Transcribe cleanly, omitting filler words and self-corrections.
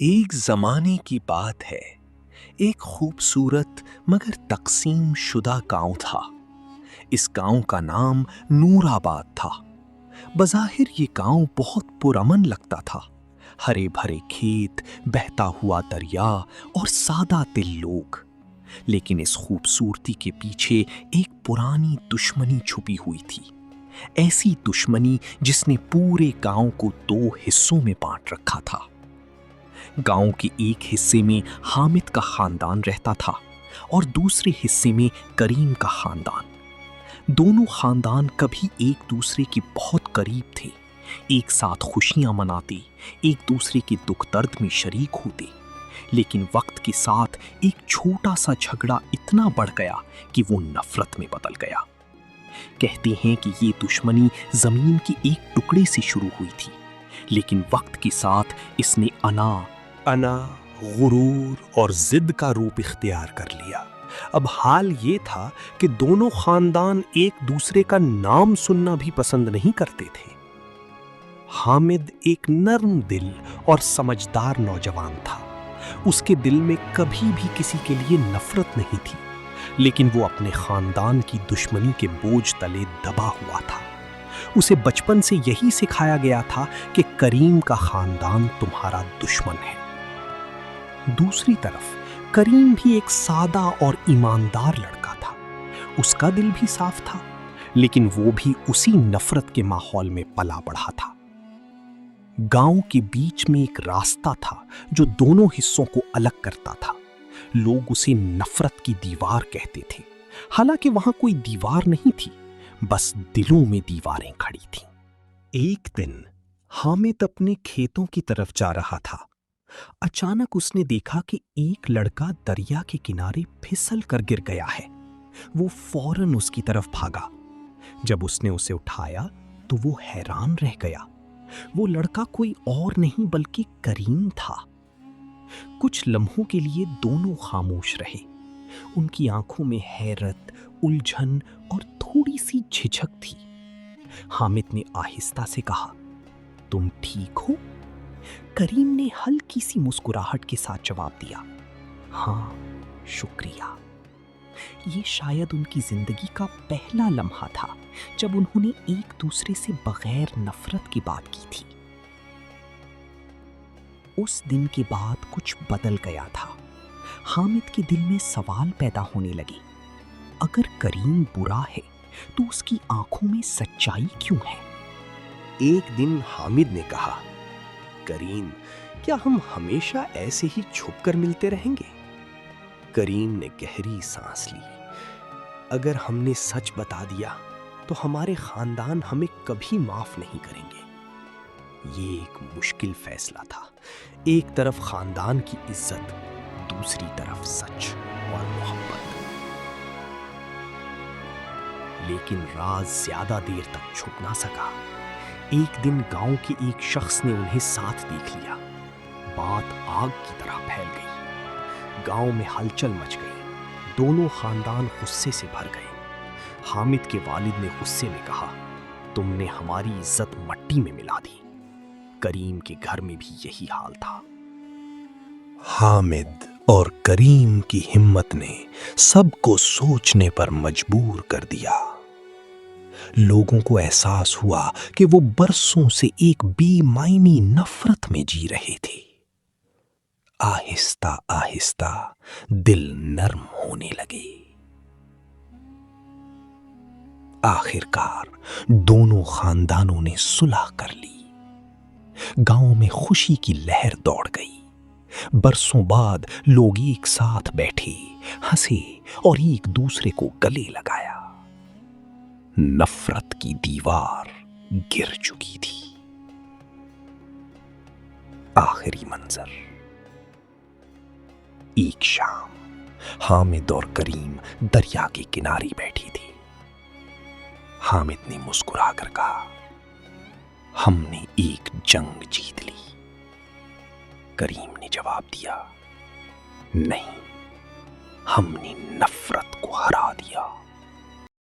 ایک زمانے کی بات ہے، ایک خوبصورت مگر تقسیم شدہ گاؤں تھا۔ اس گاؤں کا نام نور آباد تھا۔ بظاہر یہ گاؤں بہت پرامن لگتا تھا، ہرے بھرے کھیت، بہتا ہوا دریا اور سادہ دل لوگ۔ لیکن اس خوبصورتی کے پیچھے ایک پرانی دشمنی چھپی ہوئی تھی، ایسی دشمنی جس نے پورے گاؤں کو دو حصوں میں بانٹ رکھا تھا۔ گاؤں کے ایک حصے میں حامد کا خاندان رہتا تھا اور دوسرے حصے میں کریم کا خاندان۔ دونوں خاندان کبھی ایک دوسرے کے بہت قریب تھے، ایک ساتھ خوشیاں مناتے، ایک دوسرے کے دکھ درد میں شریک ہوتے۔ لیکن وقت کے ساتھ ایک چھوٹا سا جھگڑا اتنا بڑھ گیا کہ وہ نفرت میں بدل گیا۔ کہتے ہیں کہ یہ دشمنی زمین کے ایک ٹکڑے سے شروع ہوئی تھی، لیکن وقت کے ساتھ اس نے انا، غرور اور ضد کا روپ اختیار کر لیا۔ اب حال یہ تھا کہ دونوں خاندان ایک دوسرے کا نام سننا بھی پسند نہیں کرتے تھے۔ حامد ایک نرم دل اور سمجھدار نوجوان تھا۔ اس کے دل میں کبھی بھی کسی کے لیے نفرت نہیں تھی، لیکن وہ اپنے خاندان کی دشمنی کے بوجھ تلے دبا ہوا تھا۔ اسے بچپن سے یہی سکھایا گیا تھا کہ کریم کا خاندان تمہارا دشمن ہے۔ دوسری طرف کریم بھی ایک سادہ اور ایماندار لڑکا تھا۔ اس کا دل بھی صاف تھا، لیکن وہ بھی اسی نفرت کے ماحول میں پلا بڑھا تھا۔ گاؤں کے بیچ میں ایک راستہ تھا جو دونوں حصوں کو الگ کرتا تھا۔ لوگ اسے نفرت کی دیوار کہتے تھے، حالانکہ وہاں کوئی دیوار نہیں تھی، بس دلوں میں دیواریں کھڑی تھیں۔ ایک دن حامد اپنے کھیتوں کی طرف جا رہا تھا۔ اچانک اس نے دیکھا کہ ایک لڑکا دریا کے کنارے پھسل کر گر گیا ہے۔ وہ فوراً اس کی طرف بھاگا۔ جب اس نے اسے اٹھایا تو وہ حیران رہ گیا۔ وہ لڑکا کوئی اور نہیں بلکہ کریم تھا۔ کچھ لمحوں کے لیے دونوں خاموش رہے۔ ان کی آنکھوں میں حیرت، الجھن اور تھوڑی سی جھجک تھی۔ حامد نے آہستہ سے کہا، تم ٹھیک ہو؟ کریم نے ہلکی سی مسکراہٹ کے ساتھ جواب دیا، ہاں شکریہ۔ یہ شاید ان کی زندگی کا پہلا لمحہ تھا جب انہوں نے ایک دوسرے سے بغیر نفرت کی بات کی تھی۔ اس دن کے بعد کچھ بدل گیا تھا۔ حامد کے دل میں سوال پیدا ہونے لگے، اگر کریم برا ہے تو اس کی آنکھوں میں سچائی کیوں ہے؟ ایک دن حامد نے کہا، کریم، کیا ہم ہمیشہ ایسے ہی چھپ کر ملتے رہیں گے؟ کریم نے گہری سانس لی۔ اگر ہم نے سچ بتا دیا تو ہمارے خاندان ہمیں کبھی معاف نہیں کریں گے۔ یہ ایک مشکل فیصلہ تھا، ایک طرف خاندان کی عزت، دوسری طرف سچ اور محبت۔ لیکن راز زیادہ دیر تک چھپ نہ سکا۔ ایک دن گاؤں کے ایک شخص نے انہیں ساتھ دیکھ لیا۔ بات آگ کی طرح پھیل گئی۔ گاؤں میں ہلچل مچ گئی۔ دونوں خاندان غصے سے بھر گئے۔ حامد کے والد نے غصے میں کہا، تم نے ہماری عزت مٹی میں ملا دی۔ کریم کے گھر میں بھی یہی حال تھا۔ حامد اور کریم کی ہمت نے سب کو سوچنے پر مجبور کر دیا۔ لوگوں کو احساس ہوا کہ وہ برسوں سے ایک بے معنی نفرت میں جی رہے تھے۔ آہستہ آہستہ دل نرم ہونے لگے۔ آخرکار دونوں خاندانوں نے صلح کر لی۔ گاؤں میں خوشی کی لہر دوڑ گئی۔ برسوں بعد لوگ ایک ساتھ بیٹھے، ہنسے اور ایک دوسرے کو گلے لگایا۔ نفرت کی دیوار گر چکی تھی۔ آخری منظر، ایک شام حامد اور کریم دریا کے کنارے بیٹھی تھی۔ حامد نے مسکرا کر کہا، ہم نے ایک جنگ جیت لی۔ کریم نے جواب دیا، نہیں، ہم نے نفرت کو ہرا دیا۔